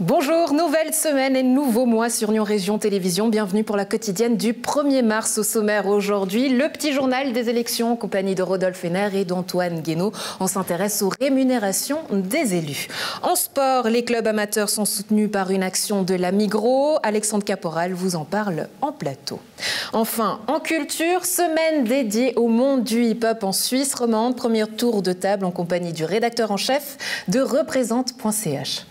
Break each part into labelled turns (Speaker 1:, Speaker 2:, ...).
Speaker 1: Bonjour, nouvelle semaine et nouveau mois sur Nyon Région Télévision. Bienvenue pour la quotidienne du 1er mars. Au sommaire aujourd'hui, le petit journal des élections en compagnie de Rodolphe Henner et d'Antoine Guénaud. On s'intéresse aux rémunérations des élus. En sport, les clubs amateurs sont soutenus par une action de la Migros. Alexandre Caporal vous en parle en plateau. Enfin, en culture, semaine dédiée au monde du hip-hop en Suisse romande. Premier tour de table en compagnie du rédacteur en chef de représente.ch.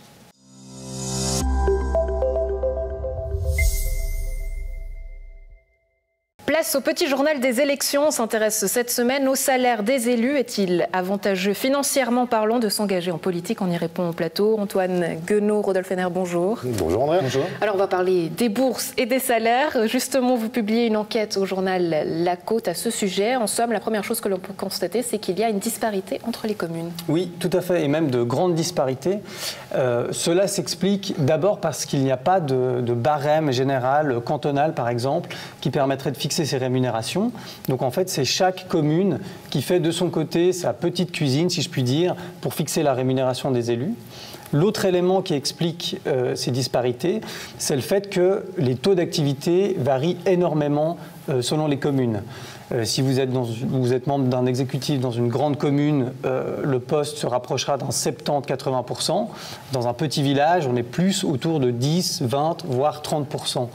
Speaker 1: Place au petit journal des élections. On s'intéresse cette semaine au salaire des élus. Est-il avantageux financièrement parlant de s'engager en politique? On y répond au plateau. Antoine Guénaud, Rodolphe Henner, bonjour.
Speaker 2: Bonjour André. Bonjour.
Speaker 1: Alors on va parler des bourses et des salaires. Justement, vous publiez une enquête au journal La Côte à ce sujet. En somme, la première chose que l'on peut constater, c'est qu'il y a une disparité entre les communes.
Speaker 3: Oui, tout à fait, et même de grandes disparités. Cela s'explique d'abord parce qu'il n'y a pas de barème général, cantonal par exemple, qui permettrait de fixer ses rémunérations. Donc en fait, c'est chaque commune qui fait de son côté sa petite cuisine, si je puis dire, pour fixer la rémunération des élus. L'autre élément qui explique ces disparités, c'est le fait que les taux d'activité varient énormément selon les communes. Si vous êtes membre d'un exécutif dans une grande commune, le poste se rapprochera d'un 70-80%. Dans un petit village, on est plus autour de 10, 20, voire 30%.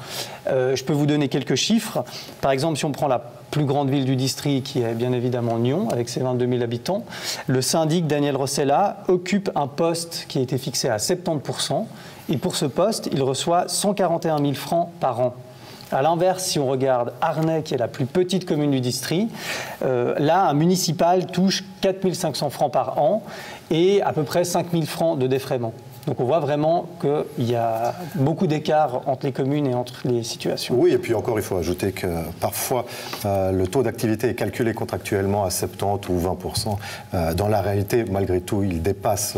Speaker 3: Je peux vous donner quelques chiffres. Par exemple, si on prend la plus grande ville du district, qui est bien évidemment Nyon, avec ses 22 000 habitants, le syndic Daniel Rossella occupe un poste qui a été fixé à 70%. Et pour ce poste, il reçoit 141 000 francs par an. À l'inverse, si on regarde Arnay, qui est la plus petite commune du district, là, un municipal touche 4 500 francs par an et à peu près 5 000 francs de défraiement. Donc on voit vraiment qu'il y a beaucoup d'écart entre les communes et entre les situations.
Speaker 2: Oui, et puis encore, il faut ajouter que parfois, le taux d'activité est calculé contractuellement à 70 ou 20%. Dans la réalité, malgré tout, il dépasse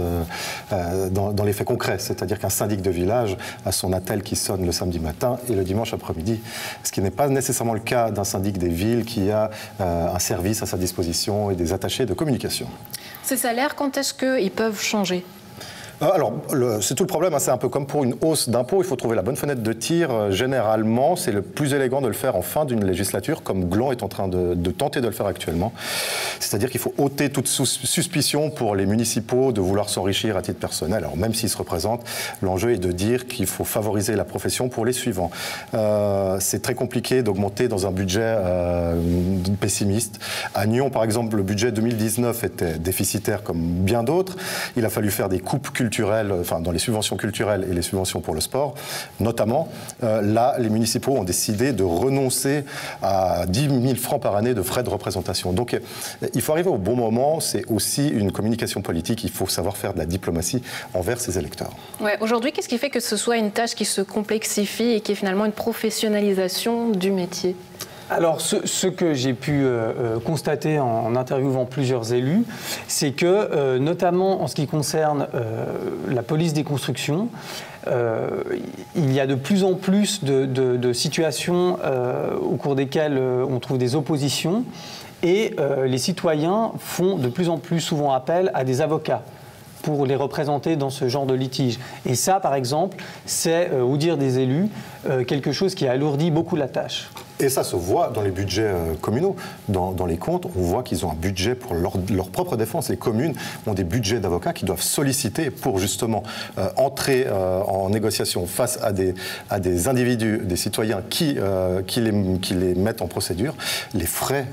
Speaker 2: dans les faits concrets. C'est-à-dire qu'un syndic de village a son attel qui sonne le samedi matin et le dimanche après-midi. Ce qui n'est pas nécessairement le cas d'un syndic des villes qui a un service à sa disposition et des attachés de communication.
Speaker 1: Ces salaires, quand est-ce qu'ils peuvent changer ?
Speaker 2: Alors, c'est tout le problème, hein. C'est un peu comme pour une hausse d'impôts, il faut trouver la bonne fenêtre de tir. Généralement, c'est le plus élégant de le faire en fin d'une législature, comme Gland est en train de tenter de le faire actuellement. C'est-à-dire qu'il faut ôter toute suspicion pour les municipaux de vouloir s'enrichir à titre personnel. Alors, même s'ils se représentent, l'enjeu est de dire qu'il faut favoriser la profession pour les suivants. C'est très compliqué d'augmenter dans un budget pessimiste. À Nyon, par exemple, le budget 2019 était déficitaire comme bien d'autres. Il a fallu faire des coupes culturelles, enfin dans les subventions culturelles et les subventions pour le sport, notamment. Là, les municipaux ont décidé de renoncer à 10 000 francs par année de frais de représentation. Donc, il faut arriver au bon moment. C'est aussi une communication politique. Il faut savoir faire de la diplomatie envers ses électeurs. Ouais,
Speaker 1: aujourd'hui, qu'est-ce qui fait que ce soit une tâche qui se complexifie et qui est finalement une professionnalisation du métier ?
Speaker 3: Alors, ce que j'ai pu constater en interviewant plusieurs élus, c'est que, notamment en ce qui concerne la police des constructions, il y a de plus en plus de situations au cours desquelles on trouve des oppositions et les citoyens font de plus en plus souvent appel à des avocats pour les représenter dans ce genre de litige. Et ça, par exemple, c'est, au dire des élus, quelque chose qui alourdit beaucoup la tâche.
Speaker 2: Et ça se voit dans les budgets communaux, dans les comptes, on voit qu'ils ont un budget pour leur propre défense. Les communes ont des budgets d'avocats qui doivent solliciter pour justement entrer en négociation face à des individus, des citoyens qui les mettent en procédure. Les frais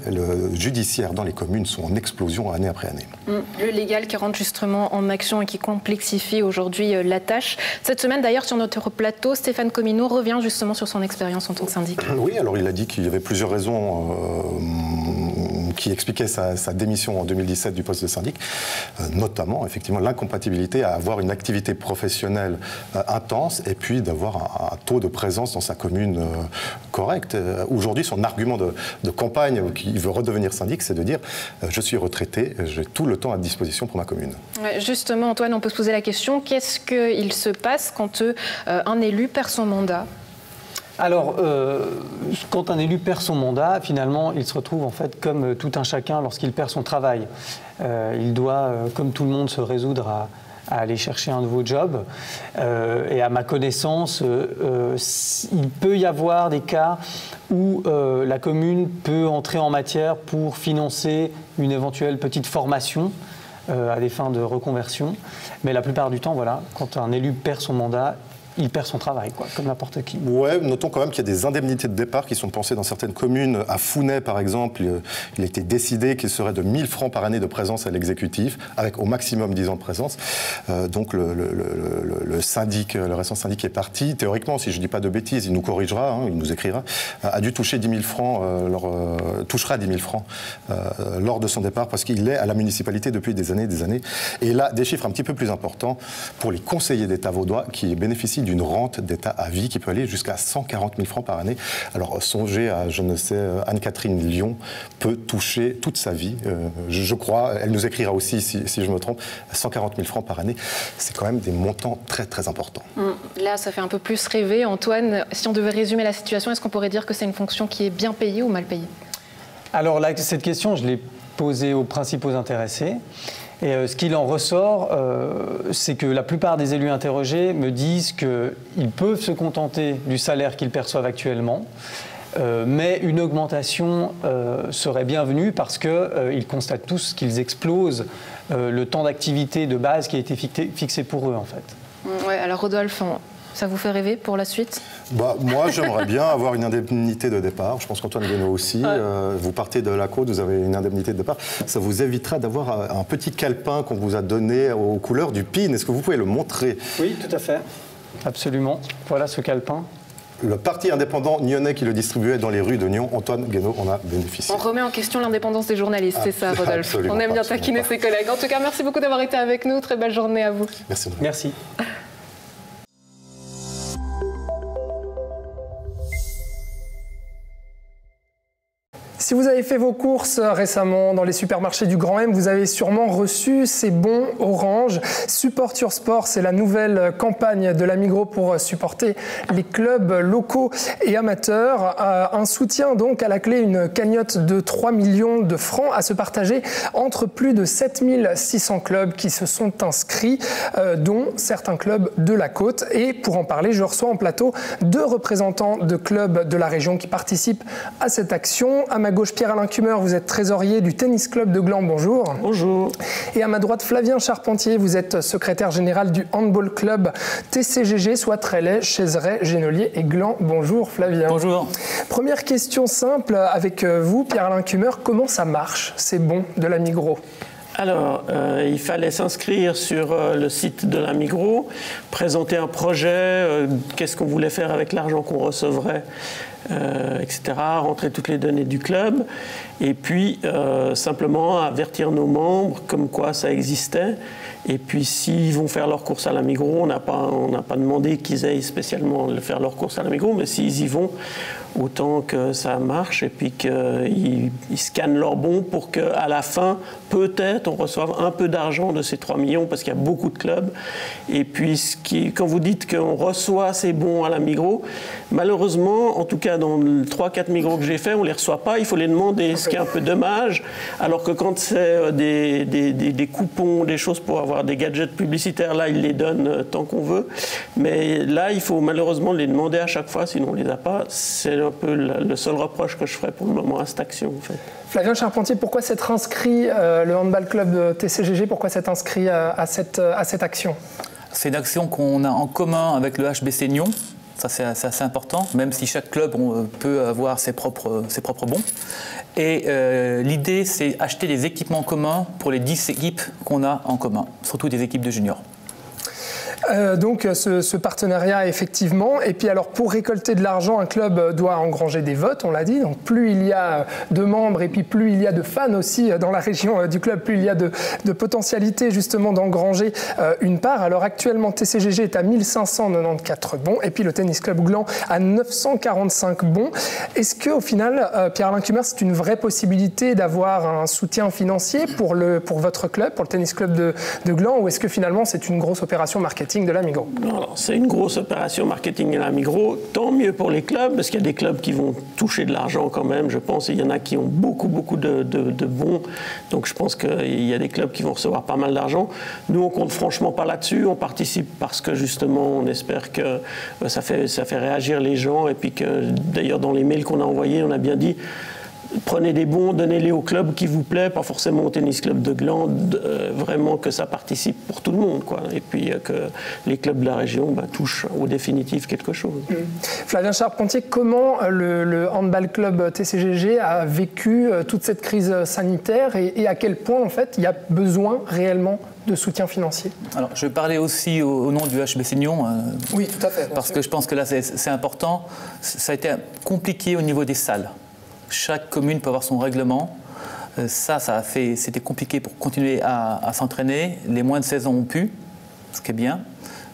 Speaker 2: judiciaires dans les communes sont en explosion année après année.
Speaker 1: Le légal qui rentre justement en action et qui complexifie aujourd'hui la tâche. Cette semaine d'ailleurs sur notre plateau, Stéphane Comino revient justement sur son expérience en tant que syndic.
Speaker 2: Oui, alors il a dit qu'il y avait plusieurs raisons qui expliquaient sa démission en 2017 du poste de syndic, notamment effectivement l'incompatibilité à avoir une activité professionnelle intense et puis d'avoir un taux de présence dans sa commune correct. Aujourd'hui, son argument de campagne qu'il veut redevenir syndic, c'est de dire je suis retraité, j'ai tout le temps à disposition pour ma commune.
Speaker 1: Justement, Antoine, on peut se poser la question, qu'est-ce qu'il se passe quand un élu perd son mandat ?
Speaker 3: Alors, quand un élu perd son mandat, finalement, il se retrouve en fait comme tout un chacun lorsqu'il perd son travail. Il doit, comme tout le monde, se résoudre à aller chercher un nouveau job. Et à ma connaissance, il peut y avoir des cas où la commune peut entrer en matière pour financer une éventuelle petite formation à des fins de reconversion. Mais la plupart du temps, voilà, quand un élu perd son mandat, il perd son travail, quoi, comme n'importe qui.
Speaker 2: Ouais, notons quand même qu'il y a des indemnités de départ qui sont pensées dans certaines communes. À Founet, par exemple, il a été décidé qu'il serait de 1 000 francs par année de présence à l'exécutif, avec au maximum 10 ans de présence. Donc le syndic, le récent syndic est parti. Théoriquement, si je ne dis pas de bêtises, il nous corrigera, hein, il nous écrira, a dû toucher 10 000 francs, touchera 10 000 francs lors de son départ, parce qu'il est à la municipalité depuis des années et des années. Et là, des chiffres un petit peu plus importants pour les conseillers d'État vaudois qui bénéficient d'une rente d'État à vie qui peut aller jusqu'à 140 000 francs par année. Alors songez à, je ne sais, Anne-Catherine Lyon peut toucher toute sa vie, je crois, elle nous écrira aussi si je me trompe, 140 000 francs par année. C'est quand même des montants très très importants.
Speaker 1: Là, ça fait un peu plus rêver. Antoine, si on devait résumer la situation, est-ce qu'on pourrait dire que c'est une fonction qui est bien payée ou mal payée? Alors
Speaker 3: là, cette question, je l'ai posée aux principaux intéressés. Et ce qu'il en ressort, c'est que la plupart des élus interrogés me disent qu'ils peuvent se contenter du salaire qu'ils perçoivent actuellement, mais une augmentation serait bienvenue parce qu'ils constatent tous qu'ils explosent le temps d'activité de base qui a été fixé pour eux, en fait.
Speaker 1: Ouais, alors Rodolphe, ça vous fait rêver pour la suite?
Speaker 2: Moi, j'aimerais bien avoir une indemnité de départ. Je pense qu'Antoine Guénaud aussi. Ouais. Vous partez de la côte, vous avez une indemnité de départ. Ça vous évitera d'avoir un petit calepin qu'on vous a donné aux couleurs du PIN. Est-ce que vous pouvez le montrer?
Speaker 3: Oui, tout à fait. Absolument. Voilà ce calepin.
Speaker 2: Le parti indépendant nyonnais qui le distribuait dans les rues de Nyon, Antoine Guénaud en a bénéficié.
Speaker 1: On remet en question l'indépendance des journalistes, c'est ça, Rodolphe? On aime bien taquiner ses collègues. En tout cas, merci beaucoup d'avoir été avec nous. Très belle journée à vous.
Speaker 2: Merci.
Speaker 3: Merci.
Speaker 4: Si vous avez fait vos courses récemment dans les supermarchés du Grand M, vous avez sûrement reçu ces bons Orange. Support Your Sport, c'est la nouvelle campagne de la Migros pour supporter les clubs locaux et amateurs. Un soutien donc à la clé, une cagnotte de 3 millions de francs à se partager entre plus de 7600 clubs qui se sont inscrits, dont certains clubs de la côte. Et pour en parler, je reçois en plateau 2 représentants de clubs de la région qui participent à cette action. À ma gauche, Pierre-Alain Kummer, vous êtes trésorier du Tennis Club de Gland, bonjour.
Speaker 5: Bonjour.
Speaker 4: Et à ma droite, Flavien Charpentier, vous êtes secrétaire général du Handball Club TCGG, soit Trélay, Chézeray, Génolier et Gland. Bonjour Flavien.
Speaker 5: Bonjour.
Speaker 4: Première question simple avec vous, Pierre-Alain Kummer, comment ça marche, ces bons de la Migros?
Speaker 5: Alors, il fallait s'inscrire sur le site de la Migros, présenter un projet, qu'est-ce qu'on voulait faire avec l'argent qu'on recevrait, etc., rentrer toutes les données du club, et puis simplement avertir nos membres comme quoi ça existait. Et puis s'ils vont faire leurs courses à la Migros, on n'a pas demandé qu'ils aillent spécialement faire leurs courses à la Migros, mais s'ils y vont, autant que ça marche et puis qu'ils scannent leurs bons pour qu'à la fin, peut-être, on reçoive un peu d'argent de ces 3 millions parce qu'il y a beaucoup de clubs. Et puis, quand vous dites qu'on reçoit ces bons à la Migros, malheureusement, en tout cas dans 3-4 Migros que j'ai fait, on ne les reçoit pas, il faut les demander, ce qui est un peu dommage. Alors que quand c'est des coupons, des choses pour avoir des gadgets publicitaires, là, ils les donnent tant qu'on veut. Mais là, il faut malheureusement les demander à chaque fois, sinon on ne les a pas. C'est un peu le seul reproche que je ferais pour le moment à cette action, en fait.
Speaker 4: Flavien Charpentier, pourquoi s'être inscrit, le handball club de TCGG, pourquoi s'être inscrit à cette action?
Speaker 6: C'est une action qu'on a en commun avec le HBC Nyon. Ça, c'est assez important, même si chaque club peut avoir ses propres bons. Et l'idée, c'est acheter des équipements communs pour les 10 équipes qu'on a en commun, surtout des équipes de juniors.
Speaker 4: Donc ce partenariat effectivement, et puis alors pour récolter de l'argent, un club doit engranger des votes, on l'a dit, donc plus il y a de membres et puis plus il y a de fans aussi dans la région du club, plus il y a de potentialité justement d'engranger une part. Alors actuellement TCGG est à 1594 bons et puis le Tennis Club Gland à 945 bons. Est-ce qu'au final, Pierre-Alain Kummer, c'est une vraie possibilité d'avoir un soutien financier pour votre club, pour le Tennis Club de Gland, ou est-ce que finalement c'est une grosse opération marketing? marketing de la Migros.
Speaker 5: C'est une grosse opération marketing de la Migros. Tant mieux pour les clubs, parce qu'il y a des clubs qui vont toucher de l'argent quand même, je pense. Il y en a qui ont beaucoup de bons. Donc je pense qu'il y a des clubs qui vont recevoir pas mal d'argent. Nous, on compte franchement pas là-dessus. On participe parce que justement, on espère que ça fait réagir les gens. Et puis que, d'ailleurs, dans les mails qu'on a envoyés, on a bien dit... Prenez des bons, donnez-les au club qui vous plaît, pas forcément au tennis club de Gland, vraiment que ça participe pour tout le monde, quoi. Et puis que les clubs de la région touchent au définitif quelque chose.
Speaker 4: Flavien Charpentier, comment le handball club TCGG a vécu toute cette crise sanitaire et à quel point en fait il y a besoin réellement de soutien financier?
Speaker 6: Alors, je vais parler aussi au nom du HBC Nyon.
Speaker 4: Oui, tout à fait.
Speaker 6: Parce que je pense que là, c'est important. Ça a été compliqué au niveau des salles. Chaque commune peut avoir son règlement. C'était compliqué pour continuer à s'entraîner. Les moins de 16 ans ont pu, ce qui est bien,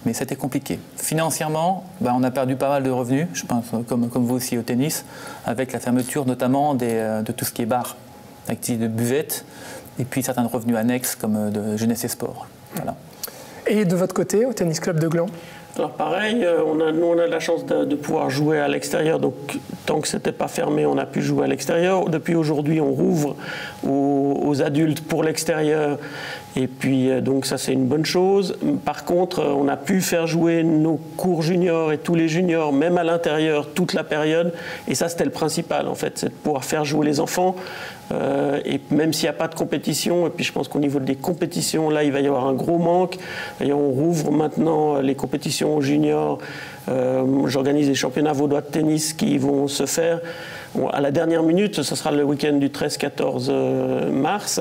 Speaker 6: mais c'était compliqué. Financièrement, on a perdu pas mal de revenus, je pense, comme vous aussi au tennis, avec la fermeture notamment de tout ce qui est bar, activités de buvette, et puis certains revenus annexes comme de jeunesse et sport. Voilà.
Speaker 4: Et de votre côté, au tennis club de Gland?
Speaker 5: Alors pareil, nous on a la chance de pouvoir jouer à l'extérieur, donc tant que c'était pas fermé, on a pu jouer à l'extérieur. Depuis aujourd'hui, on rouvre aux adultes pour l'extérieur, et puis donc ça c'est une bonne chose. Par contre, on a pu faire jouer nos cours juniors et tous les juniors, même à l'intérieur, toute la période, et ça c'était le principal en fait, c'est de pouvoir faire jouer les enfants. Et même s'il n'y a pas de compétition, et puis je pense qu'au niveau des compétitions, là, il va y avoir un gros manque. Et on rouvre maintenant les compétitions juniors. J'organise des championnats vaudois de tennis qui vont se faire. À la dernière minute, ce sera le week-end du 13-14 mars.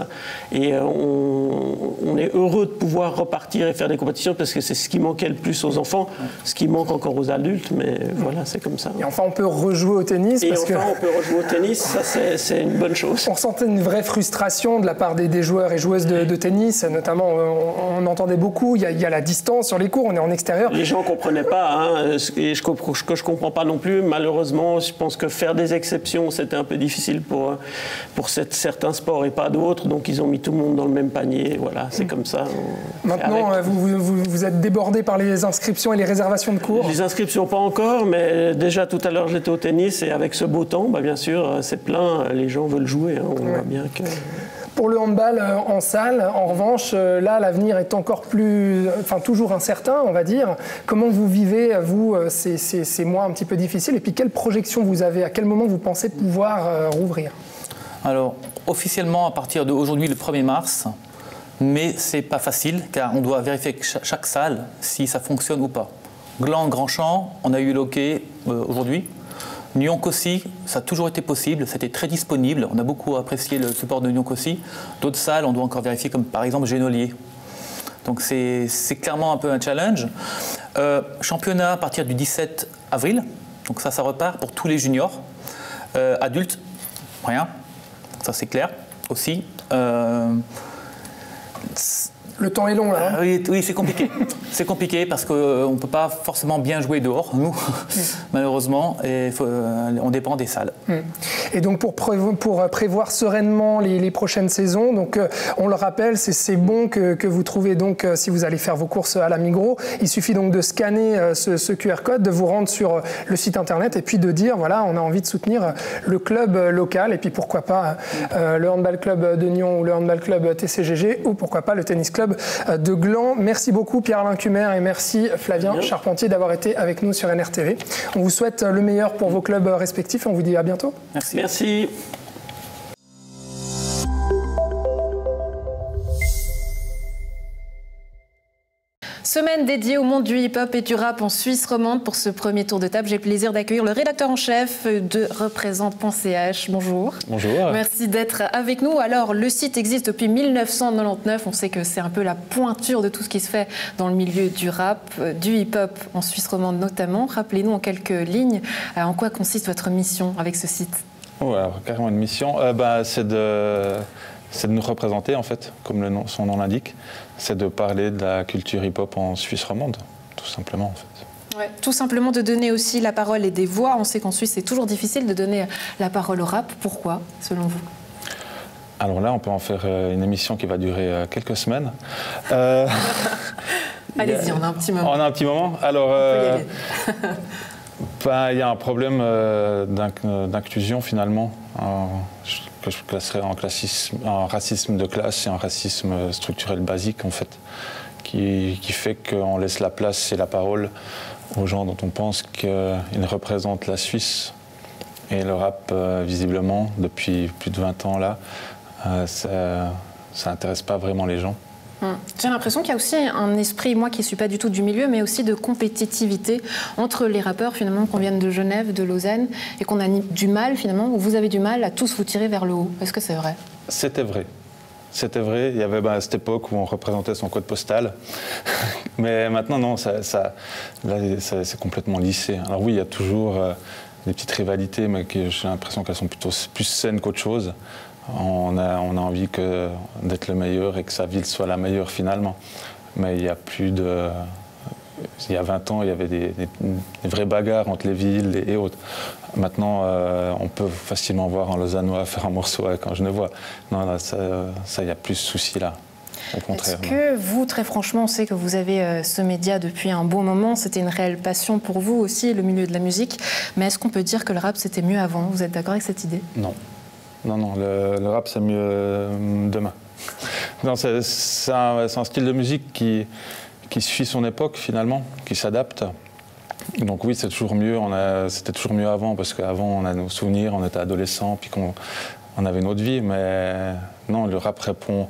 Speaker 5: Et on est heureux de pouvoir repartir et faire des compétitions parce que c'est ce qui manquait le plus aux enfants, ce qui manque encore aux adultes. Mais voilà, c'est comme ça.
Speaker 4: Et enfin, on peut rejouer au tennis.
Speaker 5: On peut rejouer au tennis, ça c'est une bonne chose.
Speaker 4: On sentait une vraie frustration de la part des joueurs et joueuses de tennis, notamment on entendait beaucoup, il y a la distance sur les cours, on est en extérieur.
Speaker 5: Les gens ne comprenaient pas, et je ne comprends pas non plus. Malheureusement, je pense que faire des exceptions, c'était un peu difficile pour certains sports et pas d'autres, donc ils ont mis tout le monde dans le même panier. Voilà, c'est comme ça.
Speaker 4: Maintenant, vous êtes débordé par les inscriptions et les réservations de cours?
Speaker 5: Les inscriptions, pas encore, mais déjà tout à l'heure, j'étais au tennis et avec ce beau temps, bien sûr, c'est plein, les gens veulent jouer. On voit bien que...
Speaker 4: Pour le handball en salle, en revanche, là, l'avenir est encore toujours incertain, on va dire. Comment vous vivez, vous, ces mois un petit peu difficiles? Et puis, quelle projection vous avez? À quel moment vous pensez pouvoir rouvrir?
Speaker 6: Alors, officiellement, à partir d'aujourd'hui, le 1er mars, mais c'est pas facile, car on doit vérifier avec chaque salle si ça fonctionne ou pas. Gland, Grandchamp, on a eu l'OK aujourd'hui. Nyon-Cossy, ça a toujours été possible, c'était très disponible, on a beaucoup apprécié le support de Nyon-Cossy. D'autres salles, on doit encore vérifier, comme par exemple Genolier. Donc c'est clairement un peu un challenge. Championnat à partir du 17 avril, donc ça repart pour tous les juniors. Adultes, rien, ça c'est clair aussi.
Speaker 4: Le temps est long, là.
Speaker 6: Oui, c'est compliqué. C'est compliqué parce qu'on ne peut pas forcément bien jouer dehors, nous, malheureusement, et on dépend des salles.
Speaker 4: Et donc, pour prévoir sereinement les prochaines saisons, donc, on le rappelle, c'est bon que vous trouvez, donc, si vous allez faire vos courses à la Migros, il suffit donc de scanner ce QR code, de vous rendre sur le site internet et puis de dire, voilà, on a envie de soutenir le club local et puis pourquoi pas le handball club de Nyon ou le handball club TCGG ou pourquoi pas le tennis club de Gland. Merci beaucoup Pierre-Alain Cumer et merci Flavien Charpentier d'avoir été avec nous sur NRTV. On vous souhaite le meilleur pour vos clubs respectifs et on vous dit à bientôt.
Speaker 5: Merci. Merci.
Speaker 1: Semaine dédiée au monde du hip-hop et du rap en Suisse romande. Pour ce premier tour de table, j'ai le plaisir d'accueillir le rédacteur en chef de Représente.ch. Bonjour.
Speaker 7: Bonjour.
Speaker 1: Merci d'être avec nous. Alors, le site existe depuis 1999. On sait que c'est un peu la pointure de tout ce qui se fait dans le milieu du rap, du hip-hop en Suisse romande notamment. Rappelez-nous en quelques lignes en quoi consiste votre mission avec ce site.
Speaker 7: Oh, alors, carrément une mission. C'est de nous représenter, en fait, comme son nom l'indique. C'est de parler de la culture hip-hop en Suisse romande, tout simplement, en fait.
Speaker 1: Ouais, tout simplement de donner aussi la parole et des voix. On sait qu'en Suisse, c'est toujours difficile de donner la parole au rap. Pourquoi, selon vous ?
Speaker 7: Alors là, on peut en faire une émission qui va durer quelques semaines.
Speaker 1: Allez-y, on a un petit moment.
Speaker 7: On a un petit moment. Alors, il y a un problème d'inclusion finalement, que je classerais en racisme de classe et en racisme structurel basique en fait, qui fait qu'on laisse la place et la parole aux gens dont on pense qu'ils représentent la Suisse. Et le rap, visiblement, depuis plus de 20 ans là, ça n'intéresse pas vraiment les gens.
Speaker 1: J'ai l'impression qu'il y a aussi un esprit, moi qui ne suis pas du tout du milieu, mais aussi de compétitivité entre les rappeurs finalement qu'on vienne de Genève, de Lausanne, et qu'on a du mal finalement, ou vous avez du mal à tous vous tirer vers le haut. Est-ce que c'est vrai?
Speaker 7: C'était vrai. C'était vrai. Il y avait cette époque où on représentait son code postal. Mais maintenant, non, là, c'est complètement lissé. Alors oui, il y a toujours des petites rivalités, mais j'ai l'impression qu'elles sont plutôt plus saines qu'autre chose. On a envie d'être le meilleur et que sa ville soit la meilleure finalement. Mais il y a plus de... Il y a 20 ans, il y avait des vraies bagarres entre les villes et autres. Maintenant, on peut facilement voir un Lausannois faire un morceau avec un Genevois. Non, là, ça, il n'y a plus de souci là. Au contraire.
Speaker 1: Est-ce que vous, très franchement, on sait que vous avez ce média depuis un bon moment. C'était une réelle passion pour vous aussi, le milieu de la musique. Mais est-ce qu'on peut dire que le rap, c'était mieux avant? Vous êtes d'accord avec cette idée?
Speaker 7: Non. Non, le rap, c'est mieux demain. Non, c'est un style de musique qui suit son époque, finalement, qui s'adapte. Donc oui, c'est toujours mieux. C'était toujours mieux avant, parce qu'avant, on a nos souvenirs, on était adolescents, puis on avait notre vie. Mais non, le rap répond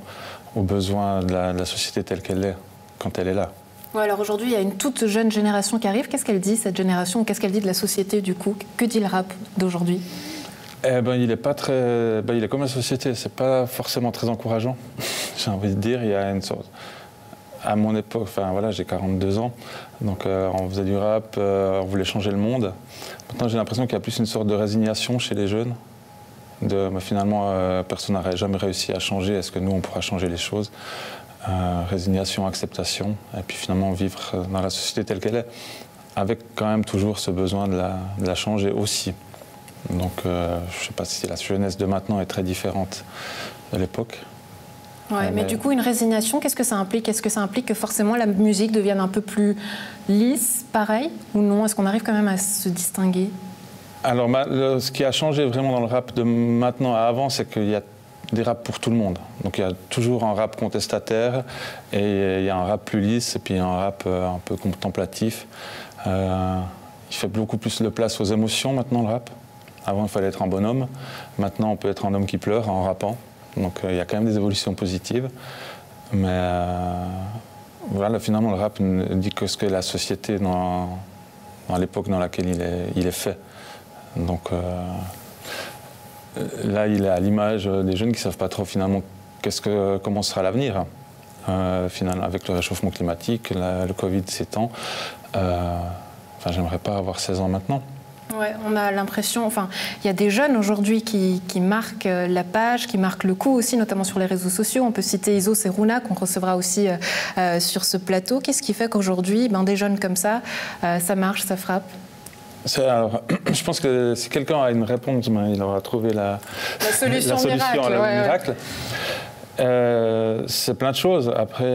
Speaker 7: aux besoins de la société telle qu'elle est, quand elle est là.
Speaker 1: Ouais, alors aujourd'hui, il y a une toute jeune génération qui arrive. Qu'est-ce qu'elle dit, cette génération? Qu'est-ce qu'elle dit de la société, du coup? Que dit le rap d'aujourd'hui?
Speaker 7: Il est pas très, il est comme la société, c'est pas forcément très encourageant. J'ai envie de dire, il y a une sorte. À mon époque, enfin voilà, j'ai 42 ans, donc on faisait du rap, on voulait changer le monde. Maintenant, j'ai l'impression qu'il y a plus une sorte de résignation chez les jeunes. Finalement, personne n'a jamais réussi à changer. Est-ce que nous, on pourra changer les choses? Résignation, acceptation, et puis finalement vivre dans la société telle qu'elle est, avec quand même toujours ce besoin de la changer aussi. Donc, je ne sais pas si la jeunesse de maintenant est très différente de l'époque.
Speaker 1: Ouais, mais du coup, une résignation, qu'est-ce que ça implique? Est-ce que ça implique que forcément la musique devienne un peu plus lisse, pareil? Ou non? Est-ce qu'on arrive quand même à se distinguer?
Speaker 7: Alors, ce qui a changé vraiment dans le rap de maintenant à avant, c'est qu'il y a des raps pour tout le monde. Donc, il y a toujours un rap contestataire, et il y a un rap plus lisse, et puis un rap un peu contemplatif. Il fait beaucoup plus de place aux émotions maintenant, le rap. Avant, il fallait être un bonhomme. Maintenant, on peut être un homme qui pleure en rappant. Donc, il y a quand même des évolutions positives. Mais voilà, finalement, le rap dit que ce que la société dans l'époque dans laquelle il est fait. Donc, là, il est à l'image des jeunes qui ne savent pas trop, finalement, comment sera l'avenir. Finalement, avec le réchauffement climatique, le Covid s'étend. J'aimerais pas avoir 16 ans maintenant.
Speaker 1: Ouais, on a l'impression, il y a des jeunes aujourd'hui qui marquent la page, qui marquent le coup aussi, notamment sur les réseaux sociaux. On peut citer Iso Seruna, qu'on recevra aussi sur ce plateau. Qu'est-ce qui fait qu'aujourd'hui, des jeunes comme ça, ça marche, ça frappe?
Speaker 7: Alors, je pense que si quelqu'un a une réponse, il aura trouvé la
Speaker 1: solution
Speaker 7: miracle. C'est plein de choses. Après,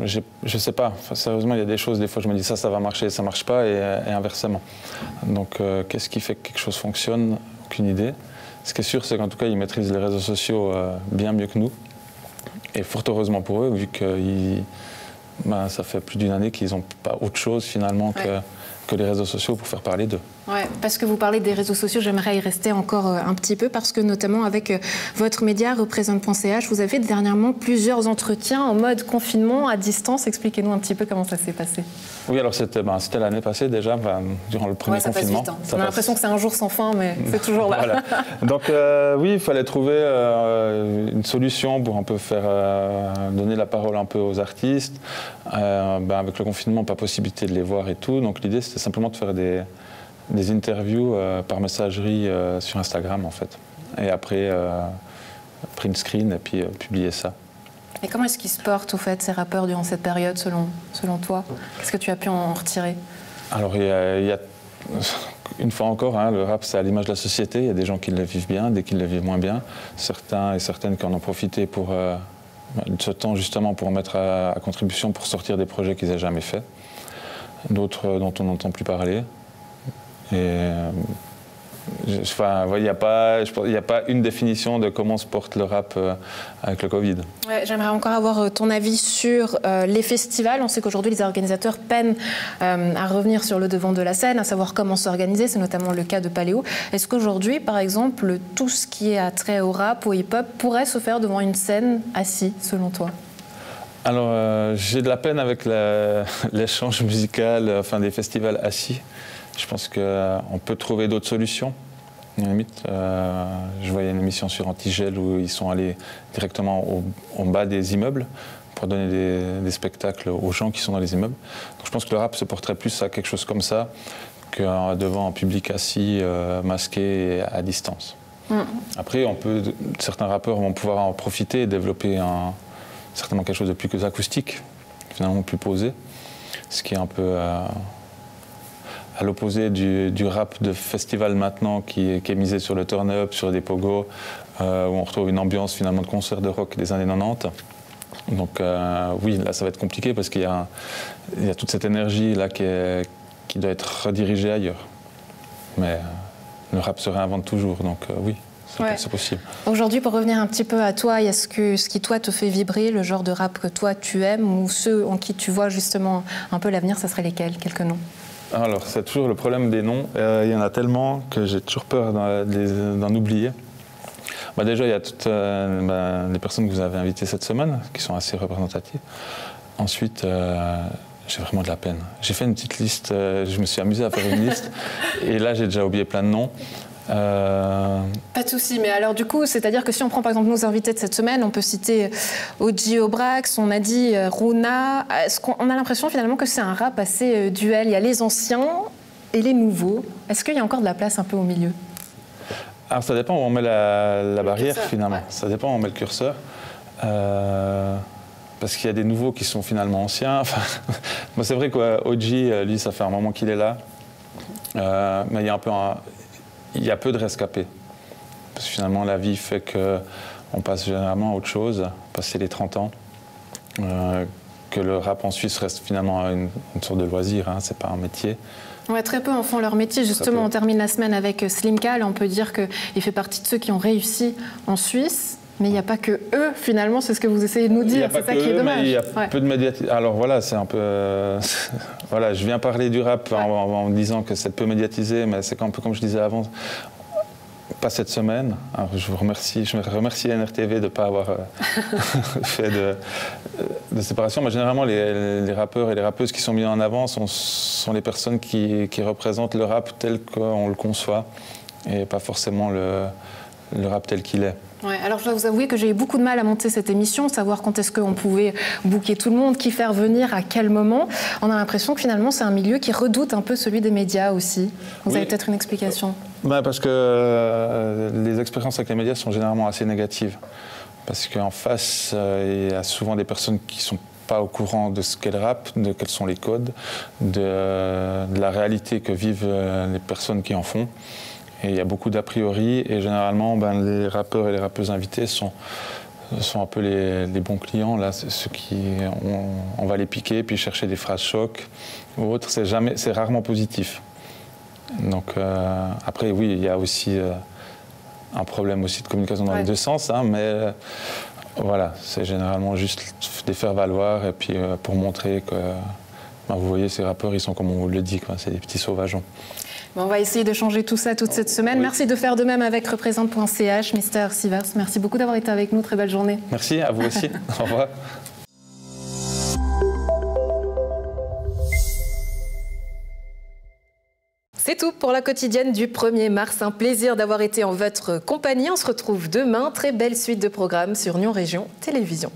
Speaker 7: je sais pas. Sérieusement, il y a des choses, des fois je me dis ça va marcher, ça marche pas, et inversement. Donc, qu'est-ce qui fait que quelque chose fonctionne? Aucune idée. Ce qui est sûr, c'est qu'en tout cas, ils maîtrisent les réseaux sociaux bien mieux que nous. Et fort heureusement pour eux, vu que ça fait plus d'une année qu'ils n'ont pas autre chose finalement que les réseaux sociaux pour faire parler d'eux.
Speaker 1: Ouais, parce que vous parlez des réseaux sociaux, j'aimerais y rester encore un petit peu, parce que notamment avec votre média Représente.ch, vous avez fait dernièrement plusieurs entretiens en mode confinement à distance. Expliquez-nous un petit peu comment ça s'est passé.
Speaker 7: Oui, alors c'était l'année passée déjà, durant le premier confinement.
Speaker 1: Passe vite, hein. On a l'impression que c'est un jour sans fin, mais c'est toujours là.
Speaker 7: Voilà. Donc oui, il fallait trouver une solution pour un peu donner la parole un peu aux artistes. Avec le confinement, pas possibilité de les voir et tout. Donc l'idée, c'était simplement de faire des interviews par messagerie sur Instagram, en fait. Et après, print screen et puis publier ça.
Speaker 1: Et comment est-ce qu'ils se portent, au fait, ces rappeurs, durant cette période, selon toi? Qu'est-ce que tu as pu en retirer?
Speaker 7: Alors, il y a une fois encore, le rap, c'est à l'image de la société. Il y a des gens qui le vivent bien, des qui le vivent moins bien. Certains et certaines qui en ont profité pour ce temps justement pour mettre à contribution pour sortir des projets qu'ils n'aient jamais faits, d'autres dont on n'entend plus parler. Et il n'y a pas une définition de comment se porte le rap avec le Covid.
Speaker 1: Ouais, j'aimerais encore avoir ton avis sur les festivals. On sait qu'aujourd'hui, les organisateurs peinent à revenir sur le devant de la scène, à savoir comment s'organiser. C'est notamment le cas de Paléo. Est-ce qu'aujourd'hui, par exemple, tout ce qui est attrait au rap, au hip-hop, pourrait se faire devant une scène assis, selon toi ?
Speaker 7: Alors, j'ai de la peine avec l'échange musical, des festivals assis. Je pense qu'on peut trouver d'autres solutions. Limite, je voyais une émission sur Antigel où ils sont allés directement en bas des immeubles pour donner des spectacles aux gens qui sont dans les immeubles. Donc je pense que le rap se porterait plus à quelque chose comme ça que devant un public assis, masqué et à distance. Après, certains rappeurs vont pouvoir en profiter et développer certainement quelque chose de plus acoustique, finalement plus posé, ce qui est un peu à l'opposé du rap de festival maintenant qui est misé sur le turn-up, sur des pogos, où on retrouve une ambiance finalement de concert de rock des années 90. Donc oui, là ça va être compliqué parce qu'il y a toute cette énergie là qui doit être redirigée ailleurs. Mais le rap se réinvente toujours, donc oui. C'est possible.
Speaker 1: Aujourd'hui, pour revenir un petit peu à toi, est-ce que ce qui, toi, te fait vibrer, le genre de rap que toi, tu aimes, ou ceux en qui tu vois justement un peu l'avenir, ça serait lesquels? Quelques noms?
Speaker 7: Alors, c'est toujours le problème des noms. Il y en a tellement que j'ai toujours peur d'en oublier. Déjà, il y a toutes les personnes que vous avez invitées cette semaine, qui sont assez représentatives. Ensuite, j'ai vraiment de la peine. J'ai fait une petite liste, je me suis amusé à faire une liste, et là, j'ai déjà oublié plein de noms.
Speaker 1: Pas de souci, mais alors du coup, c'est-à-dire que si on prend par exemple nos invités de cette semaine, on peut citer Oji Obrax, on a dit Runa. Est-ce qu'on a l'impression finalement que c'est un rap assez duel? Il y a les anciens et les nouveaux. Est-ce qu'il y a encore de la place un peu au milieu?
Speaker 7: Alors ça dépend où on met la barrière curseur, finalement. Ouais. Ça dépend où on met le curseur. Parce qu'il y a des nouveaux qui sont finalement anciens. Bon, c'est vrai qu'Oji, lui, ça fait un moment qu'il est là. Mais il y a un peu il y a peu de rescapés. Parce que finalement, la vie fait qu'on passe généralement à autre chose, passer les 30 ans, que le rap en Suisse reste finalement une sorte de loisir, hein, c'est pas un métier.
Speaker 1: Ouais, très peu en font leur métier. Justement, on termine la semaine avec Slimka. Là, on peut dire qu'il fait partie de ceux qui ont réussi en Suisse. Mais il n'y a pas que eux, finalement, c'est ce que vous essayez de nous dire. C'est ça qui est dommage.
Speaker 7: Il y a peu de médiatisation. Alors voilà, c'est un peu. Voilà, je viens parler du rap en disant que c'est peu médiatisé, mais c'est un peu comme je disais avant. Pas cette semaine. Alors je remercie NRTV de ne pas avoir fait de séparation. Mais généralement, les rappeurs et les rappeuses qui sont mis en avant sont les personnes qui représentent le rap tel qu'on le conçoit et pas forcément le rap tel qu'il est.
Speaker 1: Ouais, alors je dois vous avouer que j'ai eu beaucoup de mal à monter cette émission, savoir quand est-ce qu'on pouvait booker tout le monde, qui faire venir, à quel moment. On a l'impression que finalement c'est un milieu qui redoute un peu celui des médias aussi. Vous avez peut-être une explication?
Speaker 7: Parce que les expériences avec les médias sont généralement assez négatives. Parce qu'en face, il y a souvent des personnes qui ne sont pas au courant de ce qu'est le rap, de quels sont les codes, de la réalité que vivent les personnes qui en font. Et il y a beaucoup d'a priori et généralement les rappeurs et les rappeuses invités sont un peu les bons clients, là, ceux qui on va les piquer puis chercher des phrases chocs ou autres, c'est rarement positif. Donc après oui, il y a aussi un problème aussi de communication dans les deux sens, hein, mais voilà, c'est généralement juste des faire valoir et puis pour montrer que vous voyez ces rappeurs, ils sont comme on le dit, c'est des petits sauvageons.
Speaker 1: On va essayer de changer tout ça toute cette semaine. Oui. Merci de faire de même avec représente.ch. Mr. Sivers, merci beaucoup d'avoir été avec nous. Très belle journée.
Speaker 7: Merci, à vous aussi. Au revoir.
Speaker 1: C'est tout pour la quotidienne du 1er mars. Un plaisir d'avoir été en votre compagnie. On se retrouve demain. Très belle suite de programmes sur Nyon Région Télévision.